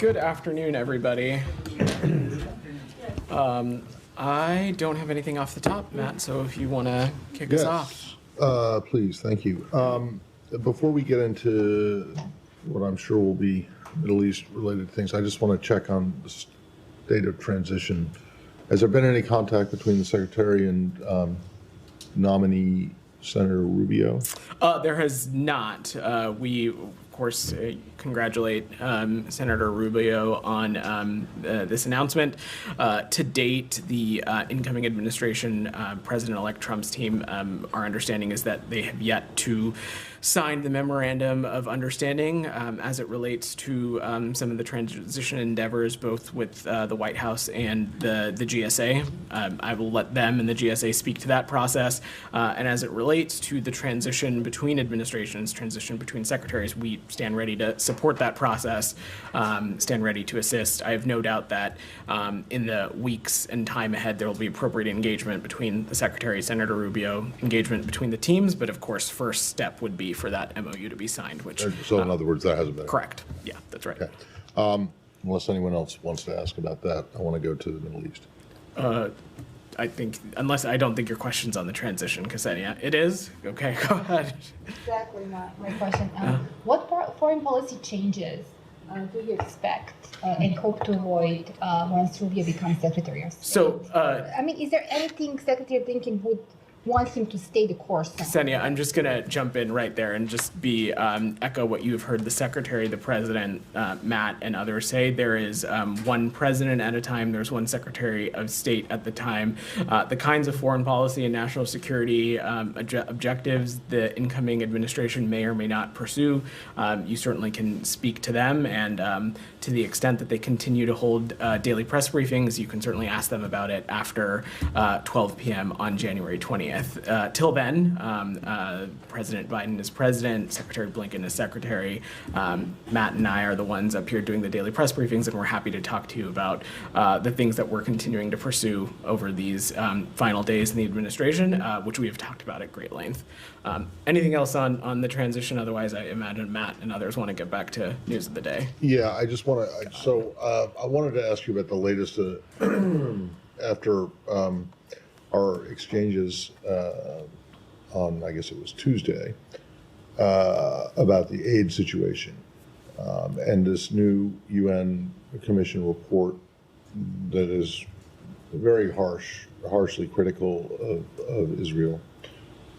Good afternoon, everybody. I don't have anything off the top, Matt, so if you want to kick us off. Please, thank you. Before we get into what I'm sure will be Middle East-related things, I just want to check on the state of transition. Has there been any contact between the Secretary and nominee Senator Rubio? There has not. We, of course, congratulate Senator Rubio on this announcement. To date, the incoming administration, President-elect Trump's team, our understanding is that they have yet to sign the memorandum of understanding as it relates to some of the transition endeavors, both with the White House and the GSA. I will let them and the GSA speak to that process. And as it relates to the transition between administrations, transition between secretaries, we stand ready to support that process, stand ready to assist. I have no doubt that in the weeks and time ahead, there will be appropriate engagement between the Secretary, Senator Rubio, engagement between the teams. But of course, first step would be for that MOU to be signed, which... So in other words, that hasn't been... Correct. Yeah, that's right. Okay. Unless anyone else wants to ask about that, I want to go to the Middle East. I think, I don't think your question's on the transition, Ksenia. It is? Okay, go ahead. Exactly my question. What foreign policy changes do you expect and hope to avoid once Rubio becomes Secretary of State? So, is there anything Secretary thinking would want him to stay the course? Ksenia, I'm just going to jump in right there and just echo what you've heard the Secretary, the President, Matt, and others say. There is one president at a time. There's one Secretary of State at the time. The kinds of foreign policy and national security objectives the incoming administration may or may not pursue, you certainly can speak to them. And to the extent that they continue to hold daily press briefings, you can certainly ask them about it after 12 p.m. on January 20th. Till then, President Biden is president, Secretary Blinken is secretary. Matt and I are the ones up here doing the daily press briefings, and we're happy to talk to you about the things that we're continuing to pursue over these final days in the administration, which we have talked about at great length. Anything else on the transition? Otherwise, I imagine Matt and others want to get back to news of the day. Yeah, I just want to, I wanted to ask you about the latest after our exchanges on, I guess it was Tuesday, about the aid situation and this new UN Commission report that is very harshly critical of Israel.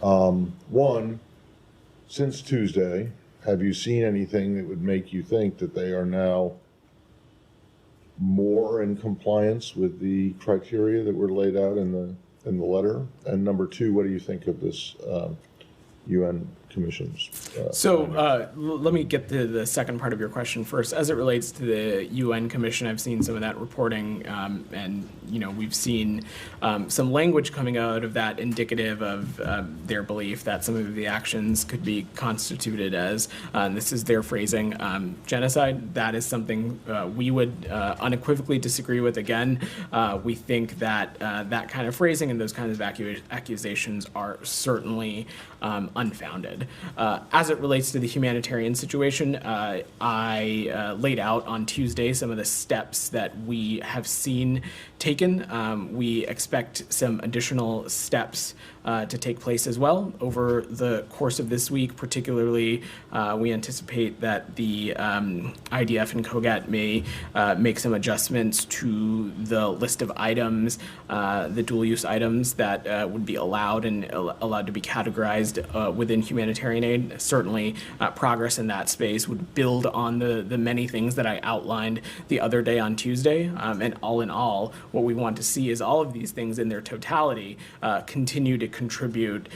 One, since Tuesday, have you seen anything that would make you think that they are now more in compliance with the criteria that were laid out in the letter? And number two, what do you think of this UN Commission's? Let me get to the second part of your question first. As it relates to the UN Commission, I've seen some of that reporting, and we've seen some language coming out of that indicative of their belief that some of the actions could be constituted as, and this is their phrasing, genocide. That is something we would unequivocally disagree with. Again, we think that that kind of phrasing and those kinds of accusations are certainly unfounded. As it relates to the humanitarian situation, I laid out on Tuesday some of the steps that we have seen taken. We expect some additional steps to take place as well over the course of this week. Particularly, we anticipate that the IDF and COGAT may make some adjustments to the list of items, the dual-use items that would be allowed to be categorized within humanitarian aid. Certainly, progress in that space would build on the many things that I outlined the other day on Tuesday. And all in all, what we want to see is all of these things in their totality continue to contribute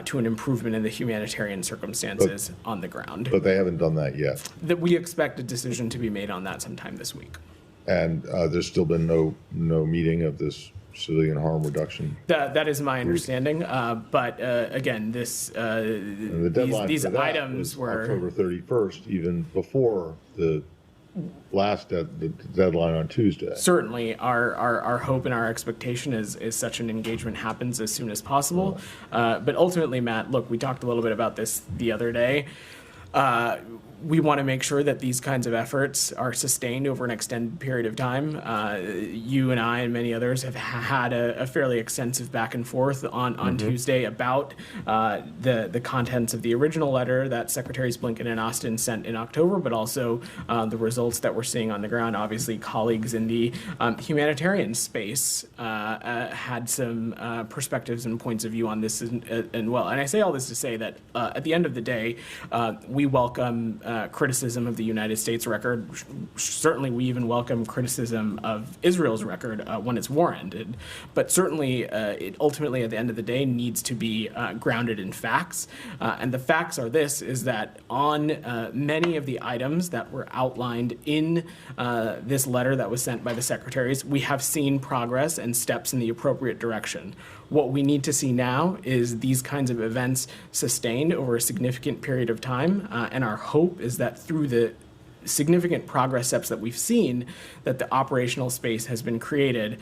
to an improvement in the humanitarian circumstances on the ground. But they haven't done that yet. That we expect a decision to be made on that sometime this week. And there's still been no meeting of this civilian harm reduction. That is my understanding. But again, these items were October 31st, even before the last the deadline on Tuesday. Certainly, our hope and our expectation is such an engagement happens as soon as possible. But ultimately, Matt, look, we talked a little bit about this the other day. we want to make sure that these kinds of efforts are sustained over an extended period of time. You and I and many others have had a fairly extensive back and forth on Tuesday about the contents of the original letter that Secretaries Blinken and Austin sent in October, but also the results that we're seeing on the ground. Obviously, colleagues in the humanitarian space had some perspectives and points of view on this and well. And I say all this to say that at the end of the day, we welcome criticism of the United States record. Certainly, we even welcome criticism of Israel's record when it's warranted. But certainly, it ultimately, at the end of the day, needs to be grounded in facts. And the facts are this, is that on many of the items that were outlined in this letter that was sent by the secretaries, we have seen progress and steps in the appropriate direction. What we need to see now is these kinds of events sustained over a significant period of time, and our hope is that through the significant progress steps that we've seen, that the operational space has been created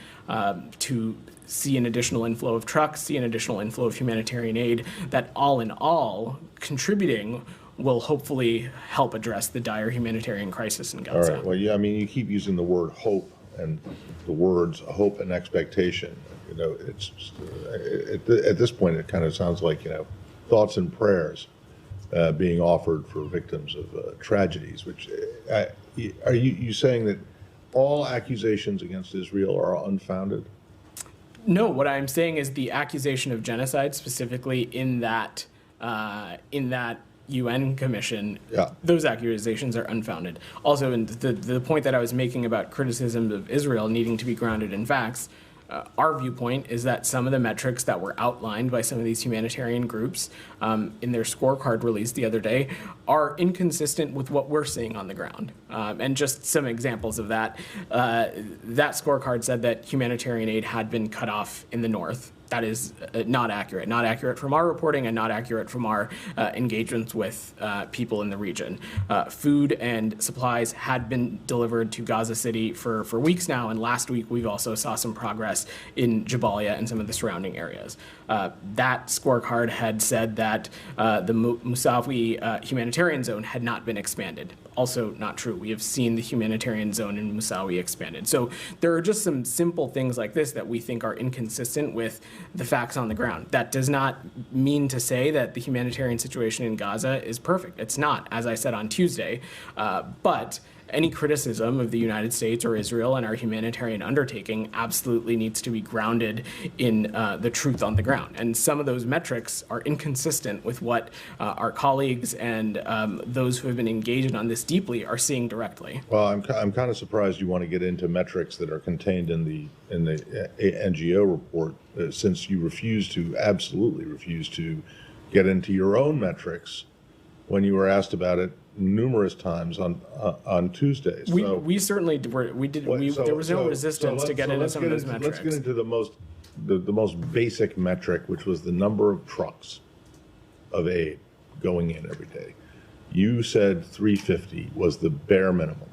to see an additional inflow of trucks, see an additional inflow of humanitarian aid, that all in all, contributing will hopefully help address the dire humanitarian crisis in Gaza. All right, well, yeah, I mean, you keep using the word hope and the words hope and expectation. You know, it's just, at this point, it kind of sounds like, you know, thoughts and prayers being offered for victims of tragedies, which are you saying that all accusations against Israel are unfounded? No, what I'm saying is the accusation of genocide, specifically in that UN commission, those accusations are unfounded. Also, in the point that I was making about criticism of Israel needing to be grounded in facts, our viewpoint is that some of the metrics that were outlined by some of these humanitarian groups in their scorecard released the other day are inconsistent with what we're seeing on the ground. And just some examples of that, that scorecard said that humanitarian aid had been cut off in the north. That is not accurate from our reporting and not accurate from our engagements with people in the region. Food and supplies had been delivered to Gaza City for weeks now, and last week we've also saw some progress in Jabalia and some of the surrounding areas. That scorecard had said that the Musawi humanitarian zone had not been expanded. Also not true. We have seen the humanitarian zone in Musawi expanded. So there are just some simple things like this that we think are inconsistent with the facts on the ground. That does not mean to say that the humanitarian situation in Gaza is perfect. It's not, as I said on Tuesday, but any criticism of the United States or Israel and our humanitarian undertaking absolutely needs to be grounded in the truth on the ground. And some of those metrics are inconsistent with what our colleagues and those who have been engaged on this deeply are seeing directly. Well, I'm kind of surprised you want to get into metrics that are contained in the NGO report, since you absolutely refuse to get into your own metrics when you were asked about it numerous times on Tuesdays. We certainly were. There was no resistance to get into some of those metrics. Let's get into the most basic metric, which was the number of trucks of aid going in every day. You said 350 was the bare minimum.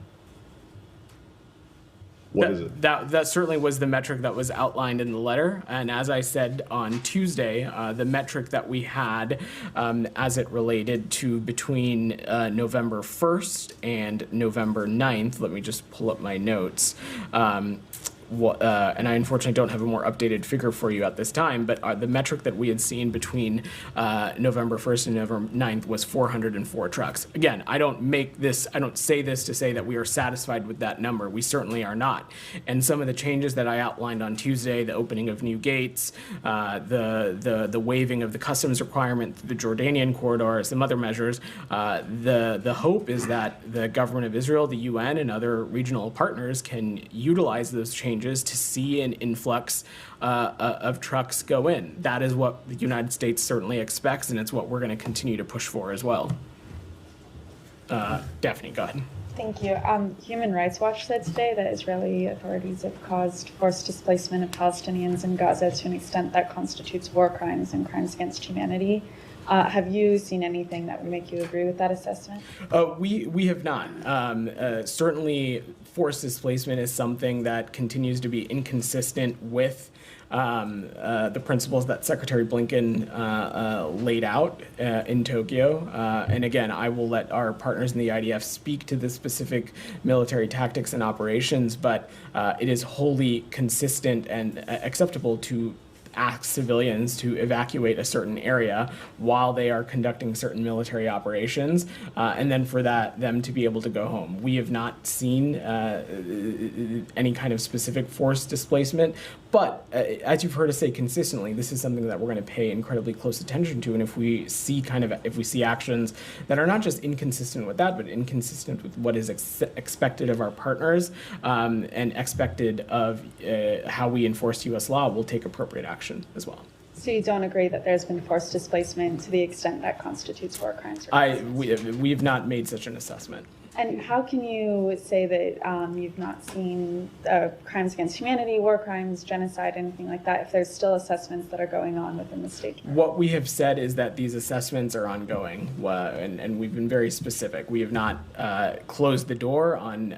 What is it? That certainly was the metric that was outlined in the letter. And as I said on Tuesday, the metric that we had as it related to between November 1st and November 9th, let me just pull up my notes. And I unfortunately don't have a more updated figure for you at this time, but the metric that we had seen between November 1st and November 9th was 404 trucks. Again, I don't say this to say that we are satisfied with that number. We certainly are not. And some of the changes that I outlined on Tuesday, the opening of new gates, the waiving of the customs requirement through the Jordanian corridor, some other measures, the hope is that the government of Israel, the UN, and other regional partners can utilize those changes to see an influx of trucks go in. That is what the United States certainly expects, and it's what we're going to continue to push for as well. Daphne, go ahead. Thank you. Human Rights Watch said today that Israeli authorities have caused forced displacement of Palestinians in Gaza to an extent that constitutes war crimes and crimes against humanity. Have you seen anything that would make you agree with that assessment? We have not. Certainly, forced displacement is something that continues to be inconsistent with the principles that Secretary Blinken laid out in Tokyo. And again, I will let our partners in the IDF speak to the specific military tactics and operations, but it is wholly consistent and acceptable to ask civilians to evacuate a certain area while they are conducting certain military operations, and then for them to be able to go home. We have not seen any kind of specific forced displacement, but as you've heard us say consistently, this is something that we're going to pay incredibly close attention to. And if we see actions that are not just inconsistent with that, but inconsistent with what is expected of our partners and expected of how we enforce U.S. law, we'll take appropriate action as well. So you don't agree that there's been forced displacement to the extent that constitutes war crimes? We have not made such an assessment. And how can you say that you've not seen crimes against humanity, war crimes, genocide, anything like that, if there's still assessments that are going on within the State Department? What we have said is that these assessments are ongoing, and we've been very specific. We have not closed the door on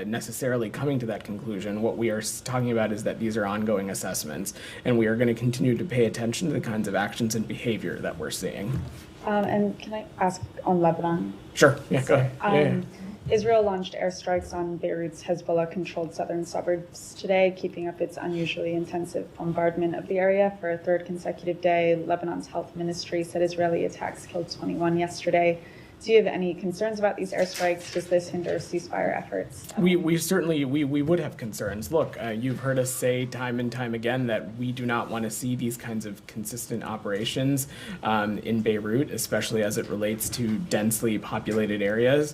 necessarily coming to that conclusion. What we are talking about is that these are ongoing assessments, and we are going to continue to pay attention to the kinds of actions and behavior that we're seeing. And can I ask on Lebanon? Sure. Yeah, go ahead. Israel launched airstrikes on Beirut's Hezbollah-controlled southern suburbs today, keeping up its unusually intensive bombardment of the area for a third consecutive day. Lebanon's health ministry said Israeli attacks killed 21 yesterday. Do you have any concerns about these airstrikes? Does this hinder ceasefire efforts? We certainly would have concerns. Look, you've heard us say time and time again that we do not want to see these kinds of consistent operations in Beirut, especially as it relates to densely populated areas.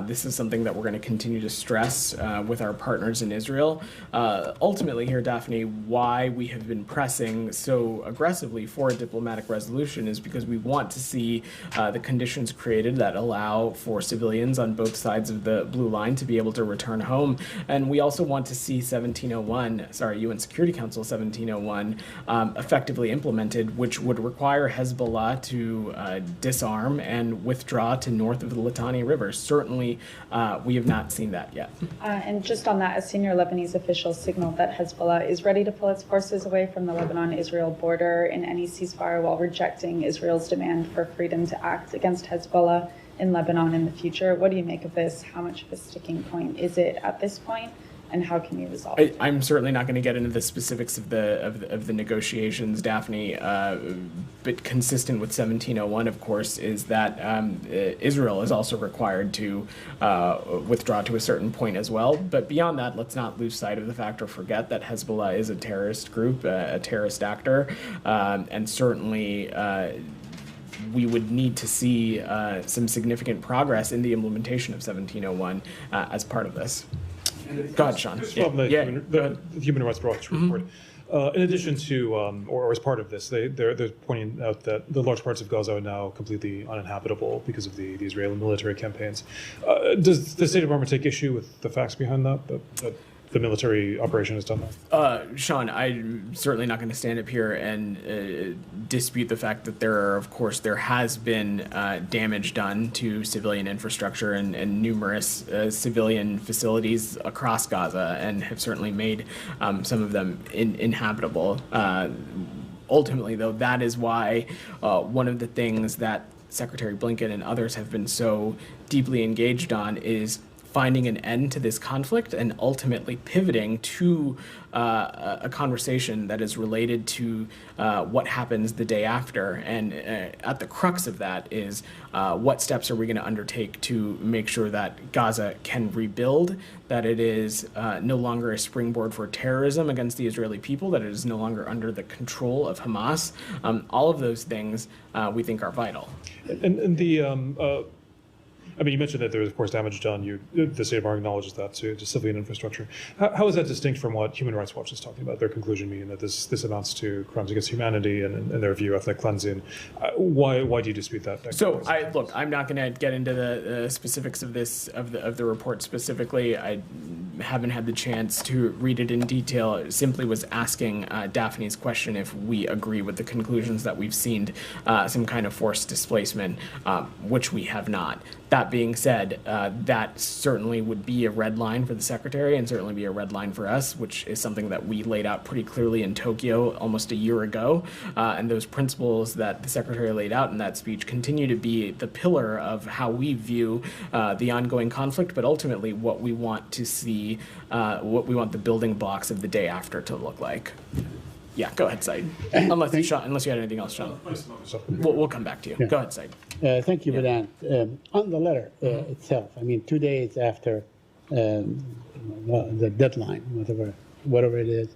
This is something that we're going to continue to stress with our partners in Israel. Ultimately here, Daphne, why we have been pressing so aggressively for a diplomatic resolution is because we want to see the conditions created that allow for civilians on both sides of the blue line to be able to return home. And we also want to see UN Security Council 1701 effectively implemented, which would require Hezbollah to disarm and withdraw to north of the Litani River. Certainly, we have not seen that yet. And just on that, a senior Lebanese official signaled that Hezbollah is ready to pull its forces away from the Lebanon-Israel border in any ceasefire while rejecting Israel's demand for freedom to act against Hezbollah in Lebanon in the future. What do you make of this? How much of a sticking point is it at this point, and how can you resolve it? I'm certainly not going to get into the specifics of the negotiations, Daphne, but consistent with 1701, of course, is that Israel is also required to withdraw to a certain point as well. But beyond that, let's not lose sight of the fact or forget that Hezbollah is a terrorist group, a terrorist actor, and certainly we would need to see some significant progress in the implementation of 1701 as part of this. Go ahead, Sean. Just from the Human Rights Watch report. In addition to, or as part of this, they're pointing out that the large parts of Gaza are now completely uninhabitable because of the Israeli military campaigns. Does the State Department take issue with the facts behind that the military operation has done that? Sean, I'm certainly not going to stand up here and dispute the fact that there has been damage done to civilian infrastructure and numerous civilian facilities across Gaza, and have certainly made some of them inhabitable. Ultimately, though, that is why one of the things that Secretary Blinken and others have been so deeply engaged on is finding an end to this conflict and ultimately pivoting to a conversation that is related to what happens the day after. And at the crux of that is what steps are we going to undertake to make sure that Gaza can rebuild, that it is no longer a springboard for terrorism against the Israeli people, that it is no longer under the control of Hamas. All of those things we think are vital. And the I mean, you mentioned that there was, of course, damage done. The State Department acknowledges that to civilian infrastructure. How is that distinct from what Human Rights Watch is talking about? Their conclusion being that this amounts to crimes against humanity and, in their view, ethnic cleansing. Why do you dispute that? So, I'm not going to get into the specifics of the report specifically. haven't had the chance to read it in detail. It simply was asking Daphne's question if we agree with the conclusions that we've seen some kind of forced displacement, which we have not. That being said, that certainly would be a red line for the Secretary and certainly be a red line for us, which is something that we laid out pretty clearly in Tokyo almost a year ago. And those principles that the Secretary laid out in that speech continue to be the pillar of how we view the ongoing conflict, but ultimately what we want to see, what we want the building blocks of the day after to look like. Yeah, go ahead, Said. Unless you had anything else, Sean. We'll come back to you. Yeah. Go ahead, Said. Thank you, Vedant. On the letter itself, I mean, 2 days after the deadline, whatever it is,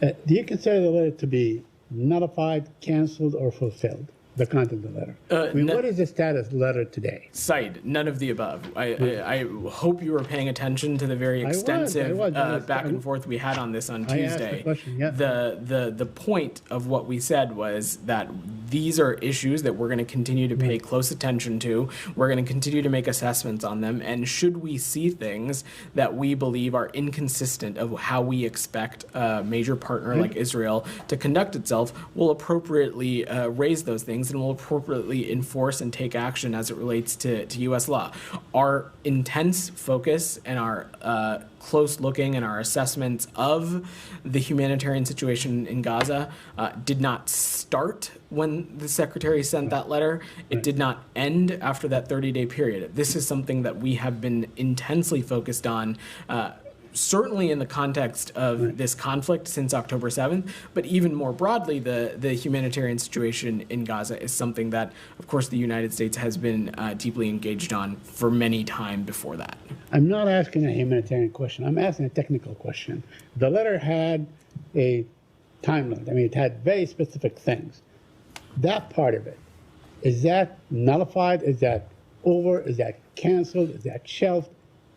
do you consider the letter to be nullified, canceled, or fulfilled? The content of the letter. I mean, what is the status of the letter today? Said, none of the above. I hope you were paying attention to the very extensive back and forth we had on this on Tuesday. I asked the question, yeah. The point of what we said was that these are issues that we're going to continue to pay close attention to. We're going to continue to make assessments on them, and should we see things that we believe are inconsistent of how we expect a major partner like Israel to conduct itself, we'll appropriately raise those things and will appropriately enforce and take action as it relates to U.S. law. Our intense focus and our close looking and our assessments of the humanitarian situation in Gaza did not start when the Secretary sent that letter. It did not end after that 30-day period. This is something that we have been intensely focused on, certainly in the context of this conflict since October 7th, but even more broadly, the humanitarian situation in Gaza is something that, of course, the United States has been deeply engaged on for many time before that. I'm not asking a humanitarian question. I'm asking a technical question. The letter had a time limit. I mean, it had very specific things. That part of it, is that nullified? Is that over? Is that canceled? Is that shelved?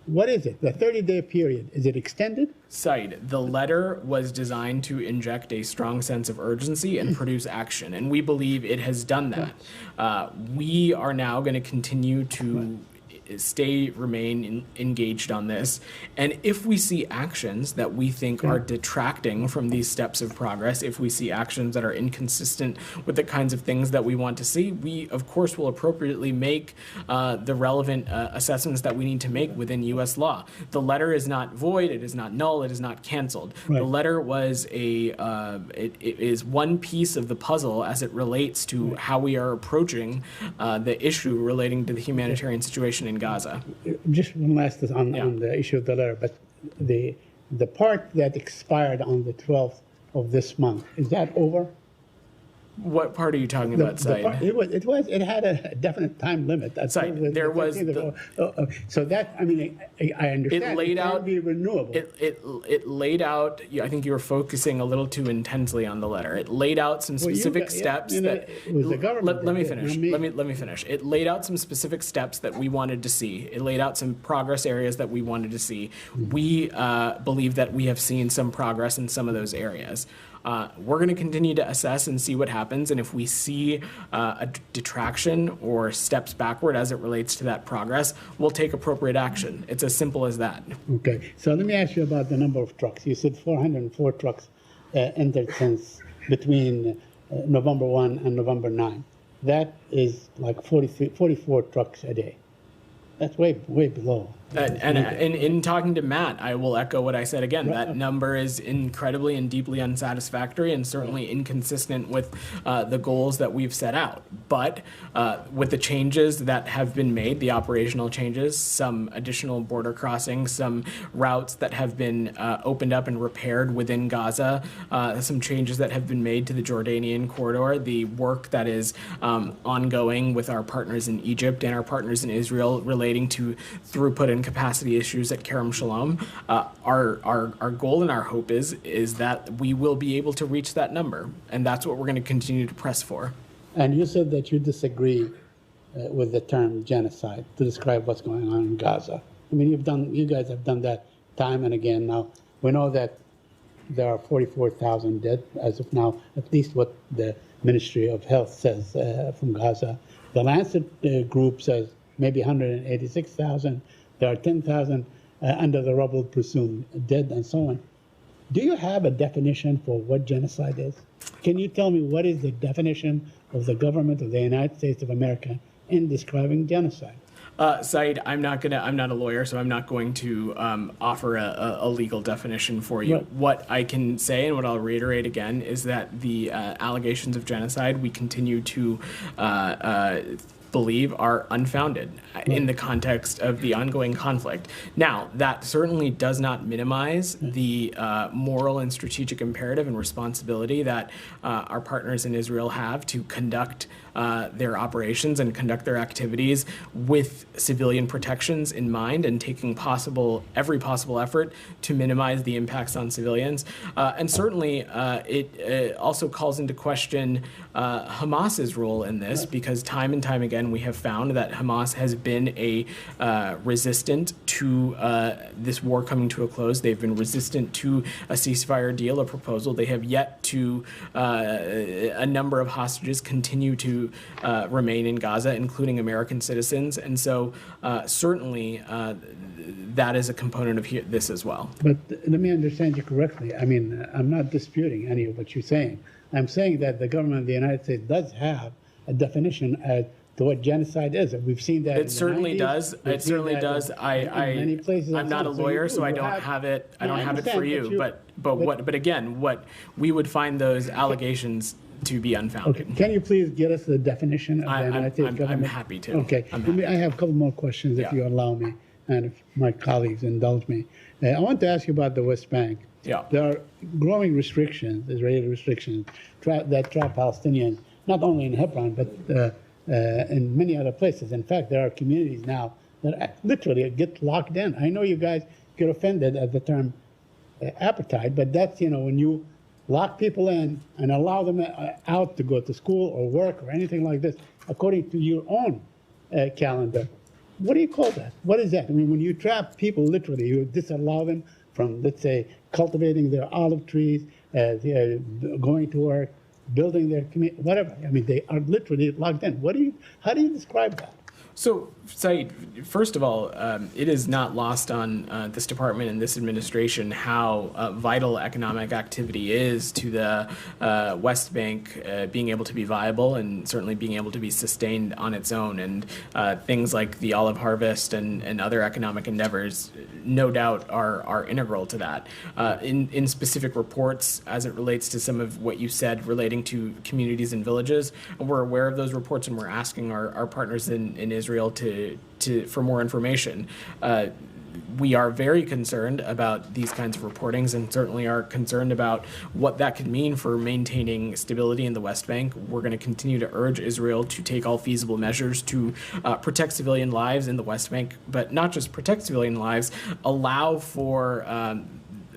What is it? The 30-day period, is it extended? Said, the letter was designed to inject a strong sense of urgency and produce action, and we believe it has done that. We are now going to continue to remain engaged on this. And if we see actions that we think are detracting from these steps of progress, if we see actions that are inconsistent with the kinds of things that we want to see, we, of course, will appropriately make the relevant assessments that we need to make within U.S. law. The letter is not void, it is not null, it is not canceled. The letter was it is one piece of the puzzle as it relates to how we are approaching the issue relating to the humanitarian situation in Gaza. Just one last on the issue of the letter, but the part that expired on the 12th of this month, is that over? What part are you talking about, Said? It had a definite time limit. That's Said, there was so that, I mean, I understand it laid out, be renewable. It laid out. I think you were focusing a little too intensely on the letter. It laid out some specific steps that. It was the government. Let me finish. Let me finish. It laid out some specific steps that we wanted to see. It laid out some progress areas that we wanted to see. We believe that we have seen some progress in some of those areas. We're going to continue to assess and see what happens, and if we see a detraction or steps backward as it relates to that progress, we'll take appropriate action. It's as simple as that. Okay, so let me ask you about the number of trucks. You said 404 trucks entered since between November 1 and November 9. That is like 44 trucks a day. That's way below. And in talking to Matt, I will echo what I said again. That number is incredibly and deeply unsatisfactory and certainly inconsistent with the goals that we've set out. But with the changes that have been made, the operational changes, some additional border crossings, some routes that have been opened up and repaired within Gaza, some changes that have been made to the Jordanian corridor, the work that is ongoing with our partners in Egypt and our partners in Israel relating to throughput and capacity issues at Kerem Shalom. Our goal and our hope is that we will be able to reach that number, and that's what we're going to continue to press for. And you said that you disagree with the term genocide to describe what's going on in Gaza. I mean, you guys have done that time and again. Now we know that there are 44,000 dead as of now, at least what the Ministry of Health says from Gaza. The Lancet group says maybe 186,000. There are 10,000 under the rubble, presumed dead, and so on. Do you have a definition for what genocide is? Can you tell me what is the definition of the government of the United States of America in describing genocide? Said, I'm not a lawyer, so I'm not going to offer a legal definition for you. Right. What I can say, and what I'll reiterate again, is that the allegations of genocide we continue to believe are unfounded in the context of the ongoing conflict. Now, that certainly does not minimize the moral and strategic imperative and responsibility that our partners in Israel have to conduct their operations and conduct their activities with civilian protections in mind and taking every possible effort to minimize the impacts on civilians. And certainly it also calls into question Hamas's role in this, because time and time again we have found that Hamas has been resistant to this war coming to a close. They've been resistant to a ceasefire deal, a proposal. They have yet to, a number of hostages continue to remain in Gaza, including American citizens. And so certainly that is a component of this as well. But let me understand you correctly. I mean, I'm not disputing any of what you're saying. I'm saying that the government of the United States does have a definition as to what genocide is. And we've seen that It certainly does. It certainly does. Many places. I'm not a lawyer, so I don't have it. I don't have it for you. But again, what we would find those allegations to be unfounded. Okay. Can you please get us the definition of the United States government? I'm happy to. Okay. I have a couple more questions, if you allow me, and if my colleagues indulge me. I want to ask you about the West Bank. Yeah. There are growing restrictions, Israeli restrictions, that trap Palestinians, not only in Hebron, but in many other places. In fact, there are communities now that literally get locked in. I know you guys get offended at the term apartheid, but that's, when you lock people in and allow them out to go to school or work or anything like this, according to your own calendar. What do you call that? What is that? I mean, when you trap people, literally, you disallow them from, let's say, cultivating their olive trees, going to work, building their community, whatever. I mean, they are literally locked in. How do you describe that? So, Said, first of all, it is not lost on this department and this administration how vital economic activity is to the West Bank being able to be viable and certainly being able to be sustained on its own. And things like the olive harvest and other economic endeavors, no doubt, are integral to that. In specific reports, as it relates to some of what you said relating to communities and villages, we're aware of those reports and we're asking our partners in Israel for more information. We are very concerned about these kinds of reportings and certainly are concerned about what that could mean for maintaining stability in the West Bank. We're going to continue to urge Israel to take all feasible measures to protect civilian lives in the West Bank, but not just protect civilian lives, allow for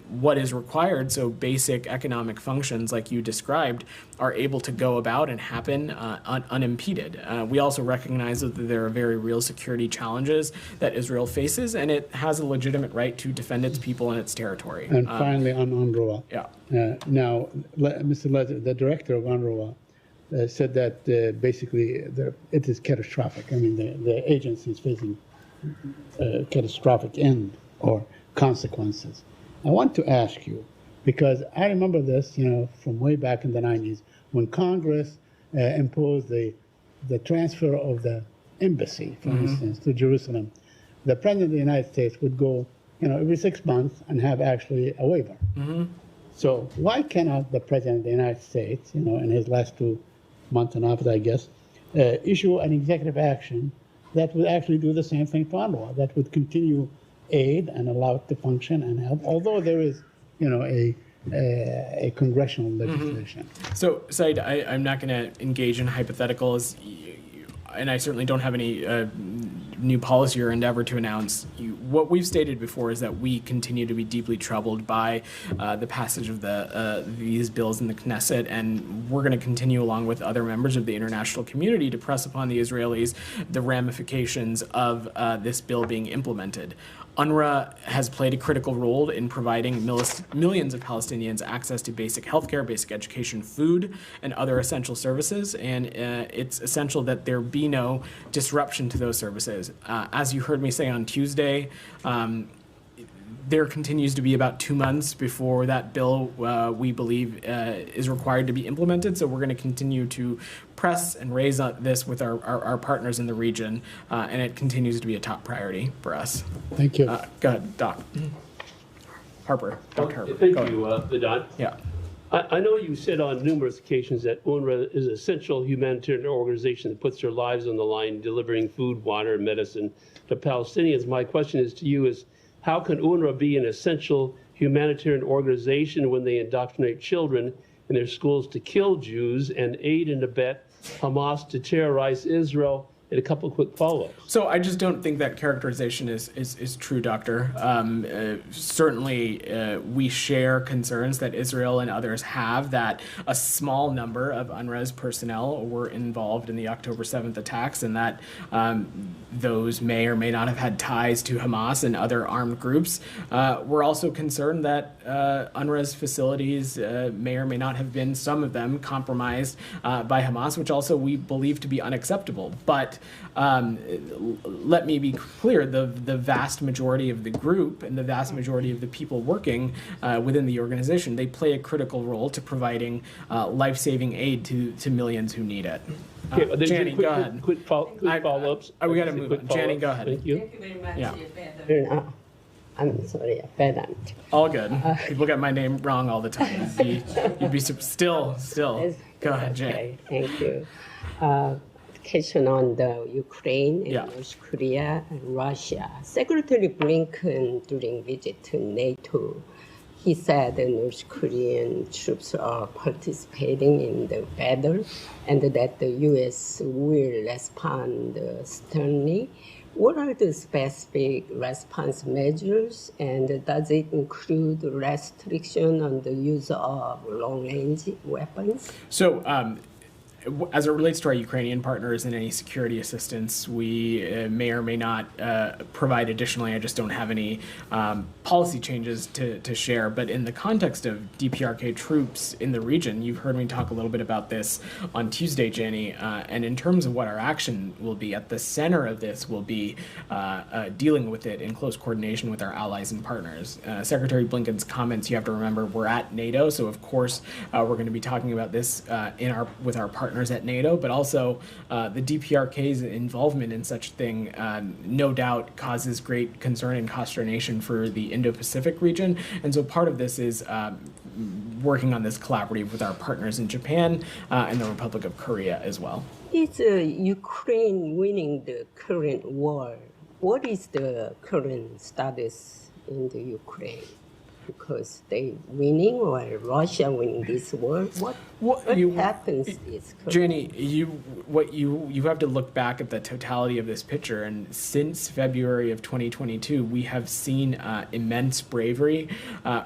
what is required so basic economic functions like you described are able to go about and happen unimpeded. We also recognize that there are very real security challenges that Israel faces, and it has a legitimate right to defend its people and its territory. And finally, on UNRWA. Yeah. Now, Mr. Lezer, the director of UNRWA, said that basically it is catastrophic. I mean, the agency is facing catastrophic end or consequences. I want to ask you, because I remember this, from way back in the 90s, when Congress imposed the transfer of the embassy, for instance, to Jerusalem. The President of the United States would go, every 6 months and have actually a waiver. So why cannot the President of the United States, in his last 2 months and a half, I guess, issue an executive action that would actually do the same thing to UNRWA, that would continue aid and allow it to function and help, although there is, a congressional legislation. So, Said, I'm not going to engage in hypotheticals, and I certainly don't have any new policy or endeavor to announce. What we've stated before is that we continue to be deeply troubled by the passage of these bills in the Knesset, and we're going to continue, along with other members of the international community, to press upon the Israelis the ramifications of this bill being implemented. UNRWA has played a critical role in providing millions of Palestinians access to basic healthcare, basic education, food, and other essential services, and it's essential that there be no disruption to those services. As you heard me say on Tuesday, there continues to be about 2 months before that bill, we believe, is required to be implemented. So we're going to continue to press and raise this with our partners in the region, and it continues to be a top priority for us. Thank you. Go ahead, Doc. Harper, Dr. Harper. Thank Go you, ahead. Vedant. Yeah. I know you said on numerous occasions that UNRWA is an essential humanitarian organization that puts their lives on the line, delivering food, water, and medicine to Palestinians. My question is to you is, how can UNRWA be an essential humanitarian organization when they indoctrinate children in their schools to kill Jews and aid and abet Hamas to terrorize Israel? And a couple of quick follow-ups. So I just don't think that characterization is true, Doctor. Certainly, we share concerns that Israel and others have that a small number of UNRWA's personnel were involved in the October 7th attacks, and that those may or may not have had ties to Hamas and other armed groups. We're also concerned that UNRWA's facilities may or may not have been, some of them, compromised by Hamas, which also we believe to be unacceptable. But let me be clear, the vast majority of the group and the vast majority of the people working within the organization, they play a critical role to providing life-saving aid to millions who need it. Okay, well, then Janny, go ahead. Quick follow-ups. We got to move on. Janny, go ahead. Thank you. Thank you very much, Yeah. Vedant. I'm sorry, Vedant. All good. People get my name wrong all the time. You'd be still. Go ahead, Jay. Okay, thank you. Question on the Ukraine and Yeah. North Korea and Russia. Secretary Blinken, during visit to NATO, he said the North Korean troops are participating in the battle and that the U.S. will respond sternly. What are the specific response measures, and does it include restriction on the use of long-range weapons? So, as it relates to our Ukrainian partners and any security assistance, we may or may not provide additionally. I just don't have any policy changes to share. But in the context of DPRK troops in the region, you've heard me talk a little bit about this on Tuesday, Jenny. And in terms of what our action will be, at the center of this will be dealing with it in close coordination with our allies and partners. Secretary Blinken's comments, you have to remember, we're at NATO, so of course we're going to be talking about this with our partners at NATO, but also the DPRK's involvement in such a thing no doubt causes great concern and consternation for the Indo-Pacific region. And so part of this is working on this collaborative with our partners in Japan and the Republic of Korea as well. Is Ukraine winning the current war? What is the current status in the Ukraine? Because they winning or Russia winning this war? What happens is Jenny, you have to look back at the totality of this picture, and since February of 2022, we have seen immense bravery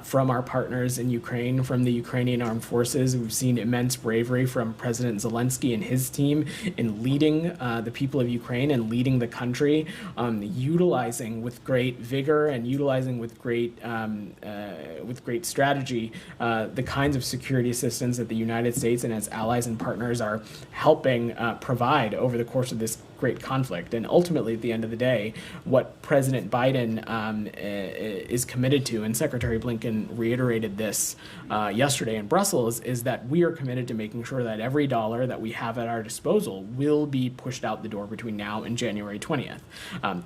from our partners in Ukraine, from the Ukrainian armed forces. We've seen immense bravery from President Zelensky and his team in leading the people of Ukraine and leading the country, utilizing with great vigor and utilizing with great strategy the kinds of security assistance that the United States and its allies and partners are helping provide over the course of this great conflict. And ultimately, at the end of the day, what President Biden is committed to, and Secretary Blinken reiterated this yesterday in Brussels, is that we are committed to making sure that every dollar that we have at our disposal will be pushed out the door between now and January 20th.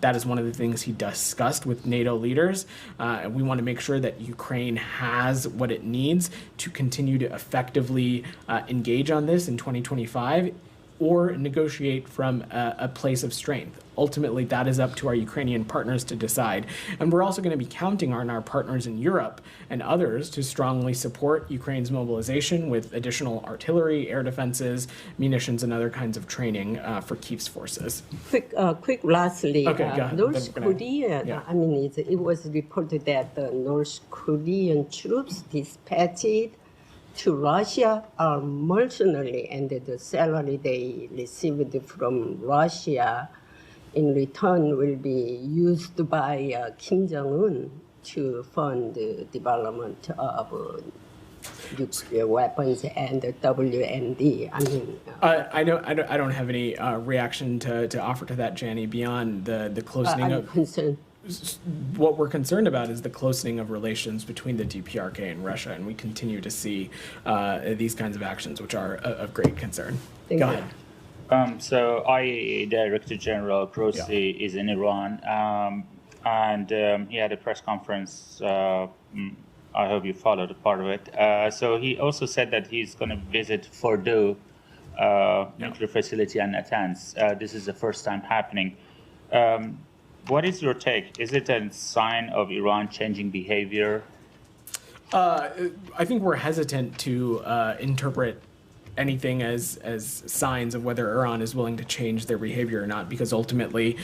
That is one of the things he discussed with NATO leaders. We want to make sure that Ukraine has what it needs to continue to effectively engage on this in 2025 or negotiate from a place of strength. Ultimately, that is up to our Ukrainian partners to decide. And we're also going to be counting on our partners in Europe and others to strongly support Ukraine's mobilization with additional artillery, air defenses, munitions, and other kinds of training for Kyiv's forces. Quick lastly, Okay, go ahead. North Korea, yeah. I mean, it was reported that the North Korean troops dispatched to Russia are mercenary, and the salary they received from Russia in return will be used by Kim Jong-un to fund the development of nuclear weapons and WMD. I mean, I don't have any reaction to offer to that, Janny, beyond the close I'm concerned. what we're concerned about is the closening of relations between the DPRK and Russia, and we continue to see these kinds of actions, which are of great concern. Go ahead. So IAEA Director General Grossi is in Iran, and he had a press conference. I hope you followed a part of it. So he also said that he's going to visit Fordow nuclear facility and Natanz. This is the first time happening. What is your take? Is it a sign of Iran changing behavior? I think we're hesitant to interpret anything as signs of whether Iran is willing to change their behavior or not, because ultimately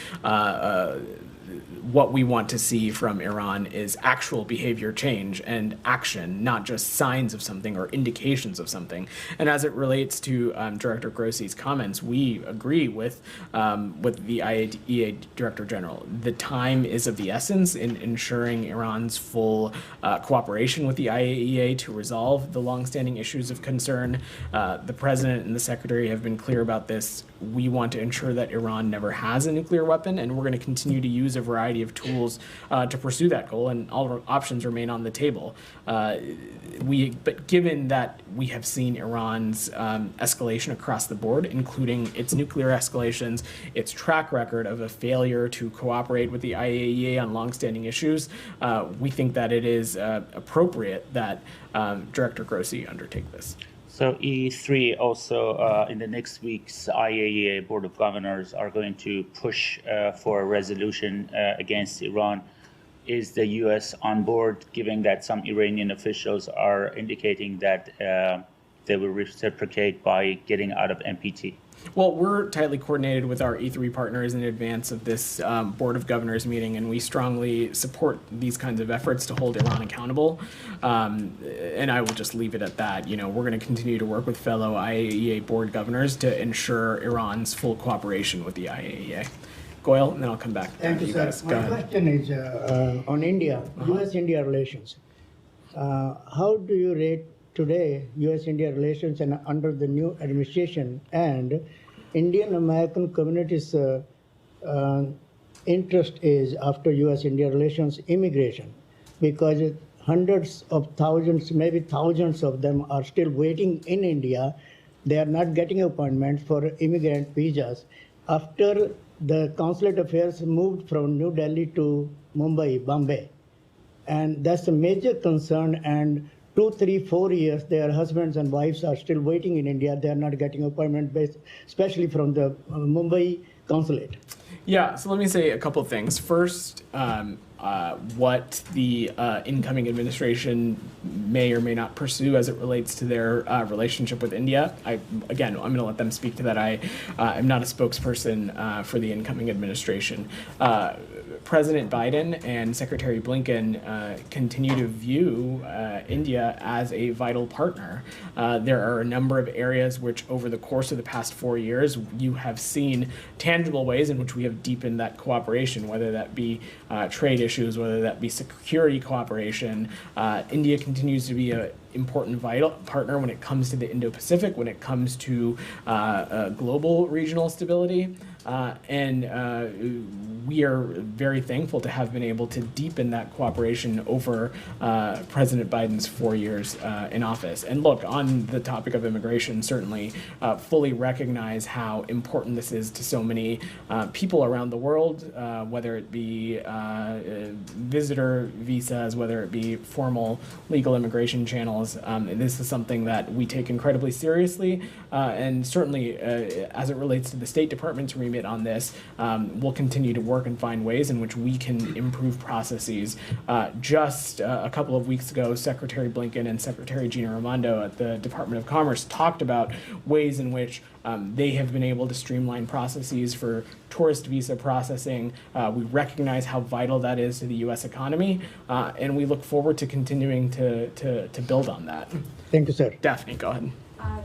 what we want to see from Iran is actual behavior change and action, not just signs of something or indications of something. And as it relates to Director Grossi's comments, we agree with the IAEA Director General. The time is of the essence in ensuring Iran's full cooperation with the IAEA to resolve the longstanding issues of concern. The President and the Secretary have been clear about this. We want to ensure that Iran never has a nuclear weapon, and we're going to continue to use a variety of tools to pursue that goal, and all our options remain on the table. But given that we have seen Iran's escalation across the board, including its nuclear escalations, its track record of a failure to cooperate with the IAEA on longstanding issues, we think that it is appropriate that Director Grossi undertake this. So E3 also in the next week's IAEA Board of Governors are going to push for a resolution against Iran. Is the U.S. on board, given that some Iranian officials are indicating that they will reciprocate by getting out of NPT? Well, we're tightly coordinated with our E3 partners in advance of this Board of Governors meeting, and we strongly support these kinds of efforts to hold Iran accountable. And I will just leave it at that. You know, we're going to continue to work with fellow IAEA Board Governors to ensure Iran's full cooperation with the IAEA. Goyle, and then I'll come back. Thank you, sir. My question is on India, U.S.-India relations. How do you rate today U.S.-India relations and under the new administration and Indian-American community's interest is after U.S.-India relations immigration? Because hundreds of thousands, maybe thousands of them are still waiting in India. They are not getting appointments for immigrant visas. After the consulate affairs moved from New Delhi to Mumbai, Bombay. And that's a major concern. And 2, 3, 4 years, their husbands and wives are still waiting in India. They're not getting appointment based, especially from the Mumbai consulate. Yeah, so let me say a couple of things. First, what the incoming administration may or may not pursue as it relates to their relationship with India. I'm going to let them speak to that. I am not a spokesperson for the incoming administration. President Biden and Secretary Blinken continue to view India as a vital partner. There are a number of areas which over the course of the past 4 years, you have seen tangible ways in which we have deepened that cooperation, whether that be trade issues, whether that be security cooperation. India continues to be an important vital partner when it comes to the Indo-Pacific, when it comes to global regional stability. And we are very thankful to have been able to deepen that cooperation over President Biden's 4 years in office. And look, on the topic of immigration, certainly fully recognize how important this is to so many people around the world, whether it be visitor visas, whether it be formal legal immigration channels. This is something that we take incredibly seriously. And certainly, as it relates to the State Department's remit on this, we'll continue to work and find ways in which we can improve processes. Just a couple of weeks ago, Secretary Blinken and Secretary Gina Raimondo at the Department of Commerce talked about ways in which they have been able to streamline processes for tourist visa processing. We recognize how vital that is to the U.S. economy, and we look forward to continuing to build on that. Thank you, sir. Daphne, go ahead.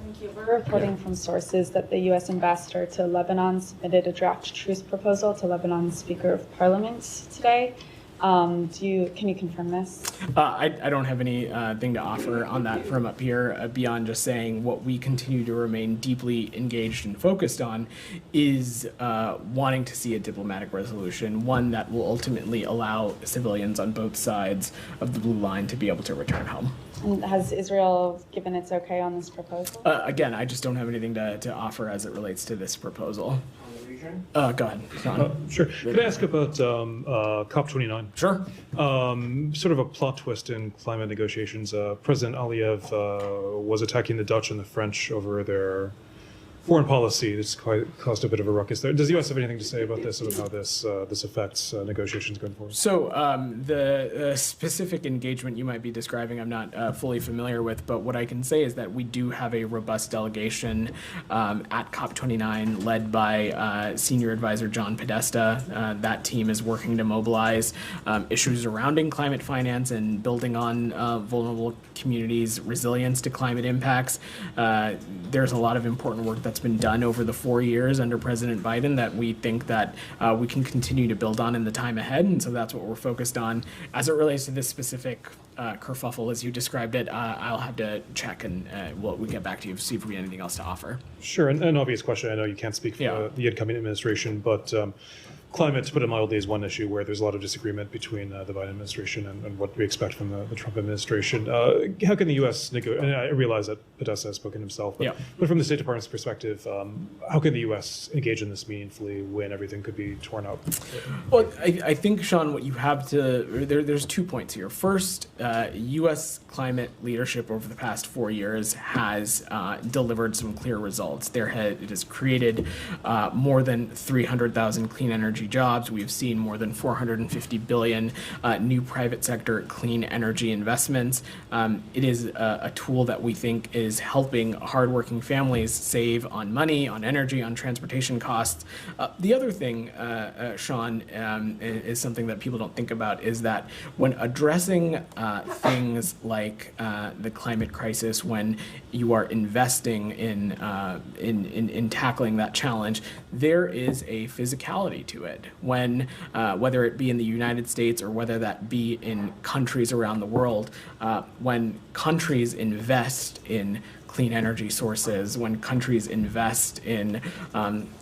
Thank you. We're reporting from sources that the U.S. ambassador to Lebanon submitted a draft truce proposal to Lebanon's Speaker of Parliament today. Can you confirm this? I don't have anything to offer on that from up here beyond just saying what we continue to remain deeply engaged and focused on is wanting to see a diplomatic resolution, one that will ultimately allow civilians on both sides of the blue line to be able to return home. And has Israel given its okay on this proposal? Again, I just don't have anything to offer as it relates to this proposal. Go ahead, Sean. Sure. Could I ask about COP29? Sure. Sort of a plot twist in climate negotiations. President Aliyev was attacking the Dutch and the French over their foreign policy. This caused a bit of a ruckus there. Does the U.S. have anything to say about this, about how this affects negotiations going forward? So the specific engagement you might be describing, I'm not fully familiar with, but what I can say is that we do have a robust delegation at COP29 led by Senior Advisor John Podesta. That team is working to mobilize issues surrounding climate finance and building on vulnerable communities' resilience to climate impacts. There's a lot of important work that's been done over the 4 years under President Biden that we think that we can continue to build on in the time ahead, and so that's what we're focused on. As it relates to this specific kerfuffle, as you described it, I'll have to check and we'll get back to you to see if we have anything else to offer. Sure, and an obvious question, I know you can't speak for the incoming administration, but climate, to put it mildly, is one issue where there's a lot of disagreement between the Biden administration and what we expect from the Trump administration. How can the U.S. negotiate? And I realize that Podesta has spoken himself, but from the State Department's perspective, how can the U.S. engage in this meaningfully when everything could be torn up? Well, I think, Sean, what you have to, there's 2 points here. First, U.S. climate leadership over the past 4 years has delivered some clear results. It has created more than 300,000 clean energy jobs. We've seen more than 450 billion new private sector clean energy investments. It is a tool that we think is helping hardworking families save on money, on energy, on transportation costs. The other thing, Sean, is something that people don't think about, is that when addressing things like the climate crisis, when you are investing in tackling that challenge, there is a physicality to it. When whether it be in the United States or whether that be in countries around the world, when countries invest in clean energy sources, when countries invest in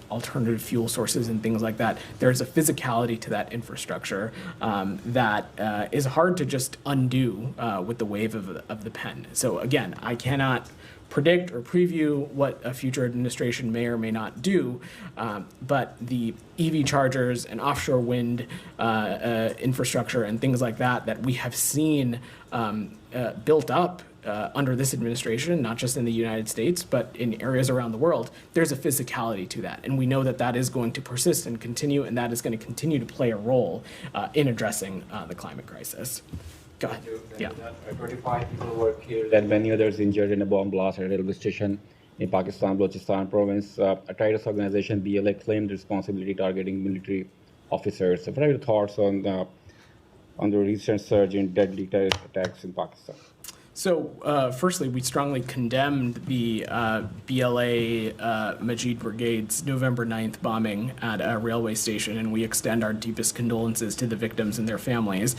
alternative fuel sources and things like that, there's a physicality to that infrastructure that is hard to just undo with the wave of the pen. So again, I cannot predict or preview what a future administration may or may not do, but the EV chargers and offshore wind infrastructure and things like that we have seen built up under this administration, not just in the United States, but in areas around the world, there's a physicality to that. And we know that that is going to persist and continue, and that is going to continue to play a role in addressing the climate crisis. Go ahead. Yeah. 25 people were killed and many others injured in a bomb blast at a railway station in Pakistan, Balochistan province. A terrorist organization, BLA, claimed responsibility targeting military officers. So what are your thoughts on the recent surge in deadly terrorist attacks in Pakistan? So, firstly, we strongly condemned the BLA Majid Brigade's November 9th bombing at a railway station, and we extend our deepest condolences to the victims and their families.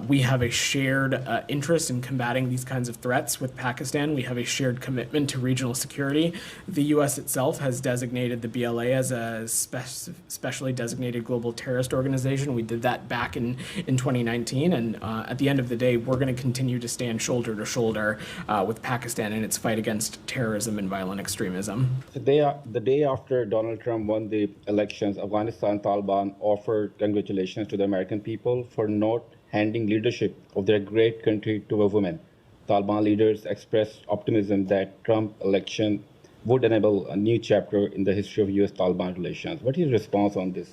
We have a shared interest in combating these kinds of threats with Pakistan. We have a shared commitment to regional security. The U.S. itself has designated the BLA as a specially designated global terrorist organization. We did that back in 2019, and at the end of the day, we're going to continue to stand shoulder to shoulder with Pakistan in its fight against terrorism and violent extremism. The day after Donald Trump won the elections, Afghanistan Taliban offered congratulations to the American people for not handing leadership of their great country to a woman. Taliban leaders expressed optimism that Trump election would enable a new chapter in the history of U.S.-Taliban relations. What is your response on this?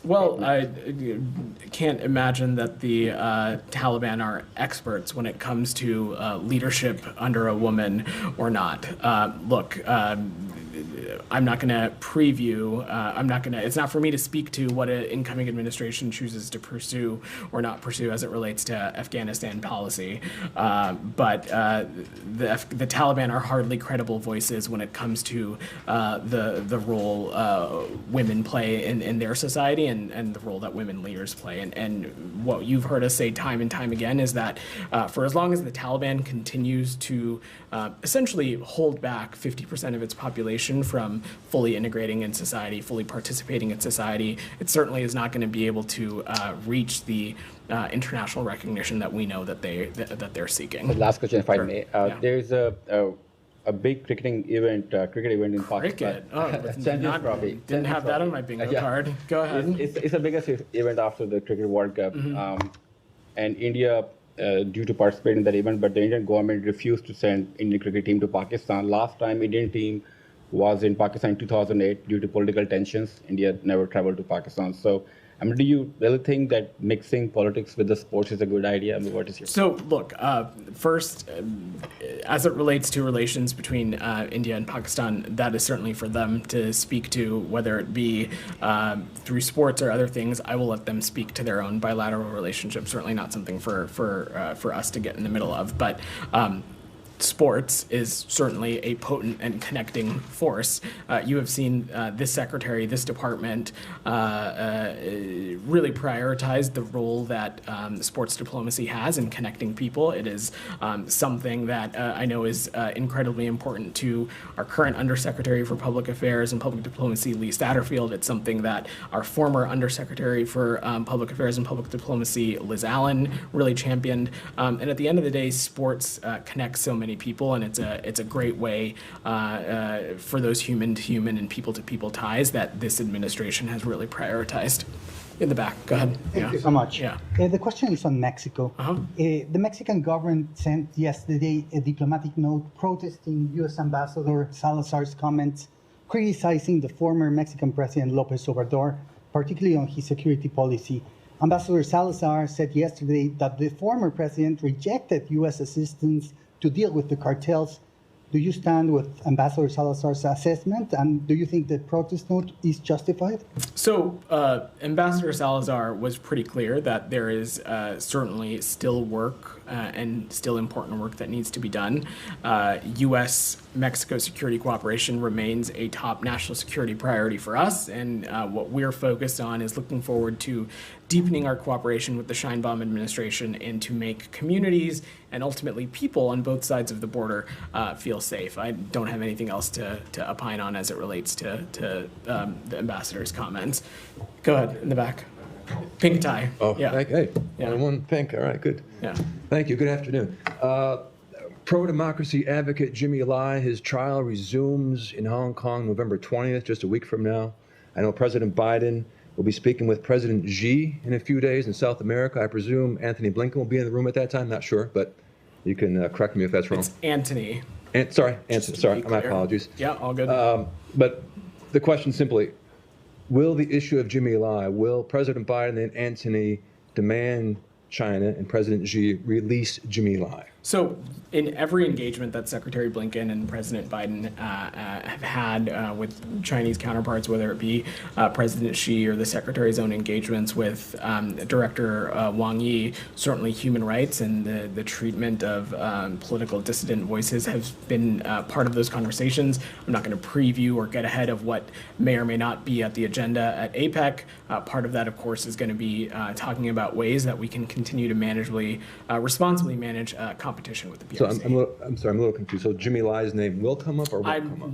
Well, I can't imagine that the Taliban are experts when it comes to leadership under a woman or not. Look, I'm not going to preview. It's not for me to speak to what an incoming administration chooses to pursue or not pursue as it relates to Afghanistan policy. But the Taliban are hardly credible voices when it comes to the role women play in their society and the role that women leaders play. And what you've heard us say time and time again is that for as long as the Taliban continues to essentially hold back 50% of its population from fully integrating in society, fully participating in society, it certainly is not going to be able to reach the international recognition that we know that they're seeking. The last question, if I Sure. may. Yeah. There's a big cricket event in Cricket. Pakistan. Didn't have that on my bingo card. Go ahead. It's the biggest event after the Cricket World Cup. And India, due to participate in that event, but the Indian government refused to send Indian cricket team to Pakistan. Last time Indian team was in Pakistan in 2008 due to political tensions. India never traveled to Pakistan. So, do you really think that mixing politics with the sports is a good idea? What is your... So, look, first, as it relates to relations between India and Pakistan, that is certainly for them to speak to, whether it be through sports or other things. I will let them speak to their own bilateral relationship. Certainly not something for us to get in the middle of. But sports is certainly a potent and connecting force. You have seen this secretary, this department really prioritize the role that sports diplomacy has in connecting people. It is something that I know is incredibly important to our current Undersecretary for Public Affairs and Public Diplomacy, Lee Satterfield. It's something that our former Undersecretary for Public Affairs and Public Diplomacy, Liz Allen, really championed. And at the end of the day, sports connects so many people, and it's a great way for those human-to-human and people-to-people ties that this administration has really prioritized. In the back, go ahead. Thank you so much. Yeah. The question is on Mexico. The Mexican government sent yesterday a diplomatic note protesting U.S. Ambassador Salazar's comments, criticizing the former Mexican President López Obrador, particularly on his security policy. Ambassador Salazar said yesterday that the former president rejected U.S. assistance to deal with the cartels. Do you stand with Ambassador Salazar's assessment, and do you think the protest note is justified? So Ambassador Salazar was pretty clear that there is certainly still work and still important work that needs to be done. U.S.-Mexico security cooperation remains a top national security priority for us, and what we're focused on is looking forward to deepening our cooperation with the Sheinbaum administration and to make communities and ultimately people on both sides of the border feel safe. I don't have anything else to opine on as it relates to the ambassador's comments. Go ahead, in the back. Pink tie. Oh, yeah. Hey, Yeah. only one pink. All right, good. Yeah. Thank you. Good afternoon. Pro-democracy advocate Jimmy Lai, his trial resumes in Hong Kong November 20th, just a week from now. I know President Biden will be speaking with President Xi in a few days in South America. I presume Anthony Blinken will be in the room at that time. Not sure, but you can correct me if that's wrong. It's Antony. Sorry, my apologies. Yeah, all good. But the question simply, will the issue of Jimmy Lai, will President Biden and Antony demand China and President Xi release Jimmy Lai? So in every engagement that Secretary Blinken and President Biden have had with Chinese counterparts, whether it be President Xi or the Secretary's own engagements with Director Wang Yi, certainly human rights and the treatment of political dissident voices have been part of those conversations. I'm not going to preview or get ahead of what may or may not be at the agenda at APEC. Part of that, of course, is going to be talking about ways that we can continue to responsibly manage competition with the PRC. So I'm sorry, I'm a little confused. So Jimmy Lai's name will come up or won't come up?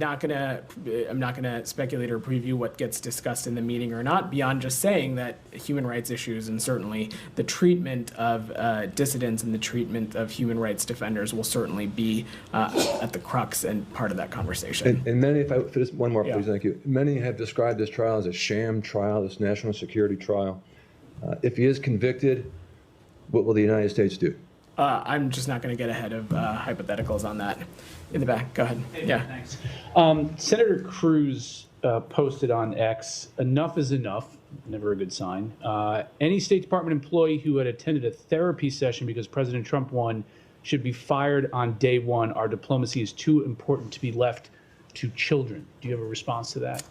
I'm not gonna speculate or preview what gets discussed in the meeting or not, beyond just saying that human rights issues and certainly the treatment of dissidents and the treatment of human rights defenders will certainly be at the crux and part of that conversation. And many, if just one more, please, Yeah. thank you. Many have described this trial as a sham trial, this national security trial. If he is convicted, what will the United States do? I'm just not going to get ahead of hypotheticals on that. In the back, go ahead. Yeah. Thanks. Senator Cruz posted on X, "Enough is enough," never a good sign. Any State Department employee who had attended a therapy session because President Trump won should be fired on day one. Our diplomacy is too important to be left to children. Do you have a response to that?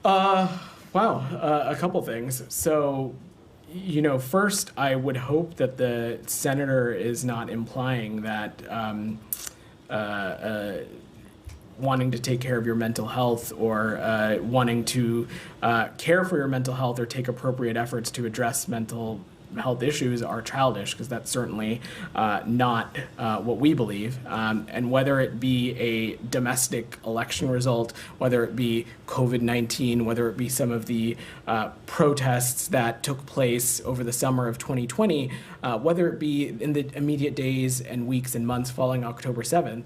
Wow, a couple things. So, first, I would hope that the senator is not implying that wanting to take care of your mental health or wanting to care for your mental health or take appropriate efforts to address mental health issues are childish, because that's certainly not what we believe. And whether it be a domestic election result, whether it be COVID-19, whether it be some of the protests that took place over the summer of 2020, whether it be in the immediate days and weeks and months following October 7th,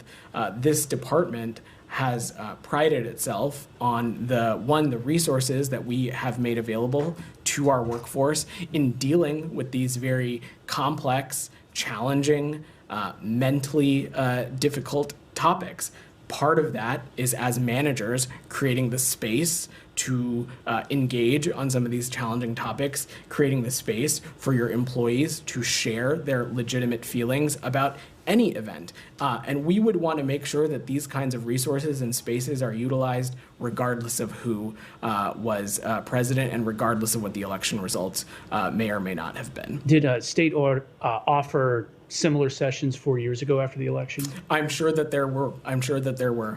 this department has prided itself on the resources that we have made available to our workforce in dealing with these very complex, challenging, mentally difficult topics. Part of that is, as managers, creating the space to engage on some of these challenging topics, creating the space for your employees to share their legitimate feelings about any event. And we would want to make sure that these kinds of resources and spaces are utilized regardless of who was president and regardless of what the election results may or may not have been. Did state offer similar sessions 4 years ago after the election? I'm sure that there were.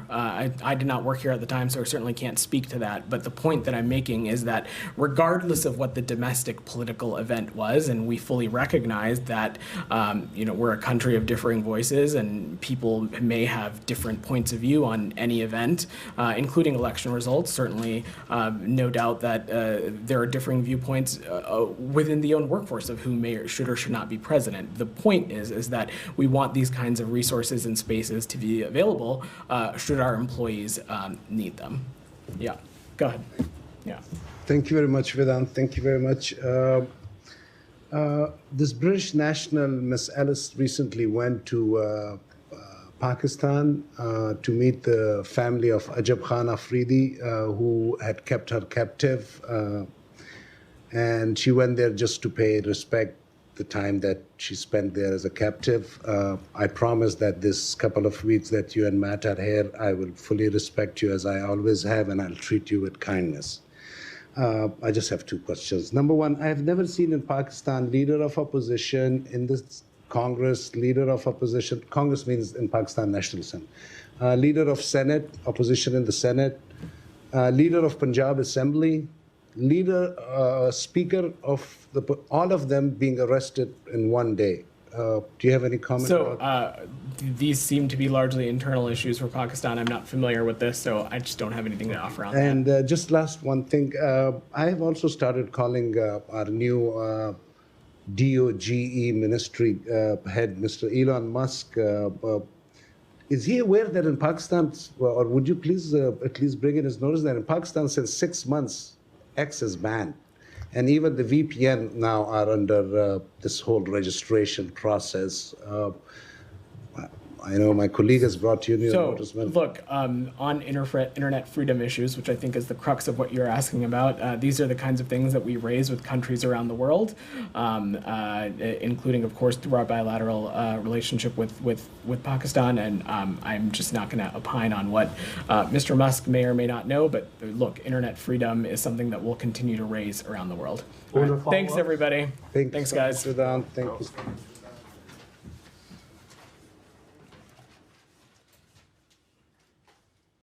I did not work here at the time, so I certainly can't speak to that. But the point that I'm making is that regardless of what the domestic political event was, and we fully recognize that we're a country of differing voices and people may have different points of view on any event, including election results. Certainly, no doubt that there are differing viewpoints within the own workforce of who may or should not be president. The point is that we want these kinds of resources and spaces to be available should our employees need them. Yeah, go ahead. Yeah. Thank you very much, Vedant. Thank you very much. This British national, Miss Ellis, recently went to Pakistan to meet the family of Ajab Khan Afridi, who had kept her captive. And she went there just to pay respect the time that she spent there as a captive. I promise that this couple of weeks that you and Matt are here, I will fully respect you as I always have, and I'll treat you with kindness. I just have two questions. Number one, I have never seen in Pakistan leader of opposition in this Congress, leader of opposition, Congress means in Pakistan National Assembly, leader of Senate, opposition in the Senate, leader of Punjab Assembly, speaker of all of them being arrested in one day. Do you have any comment? So these seem to be largely internal issues for Pakistan. I'm not familiar with this, so I just don't have anything to offer on that. And just last one thing, I have also started calling our new DOGE ministry head, Mr. Elon Musk. Is he aware that in Pakistan, or would you please at least bring in his notice that in Pakistan since 6 months, X is banned. And even the VPN now are under this whole registration process. I know my colleague has brought you new notice. Look, on internet freedom issues, which I think is the crux of what you're asking about, these are the kinds of things that we raise with countries around the world, including, of course, through our bilateral relationship with Pakistan. And I'm just not going to opine on what Mr. Musk may or may not know. But look, internet freedom is something that we'll continue to raise around the world. Right. Thanks, everybody. Thanks, guys. Vedant. Thank you.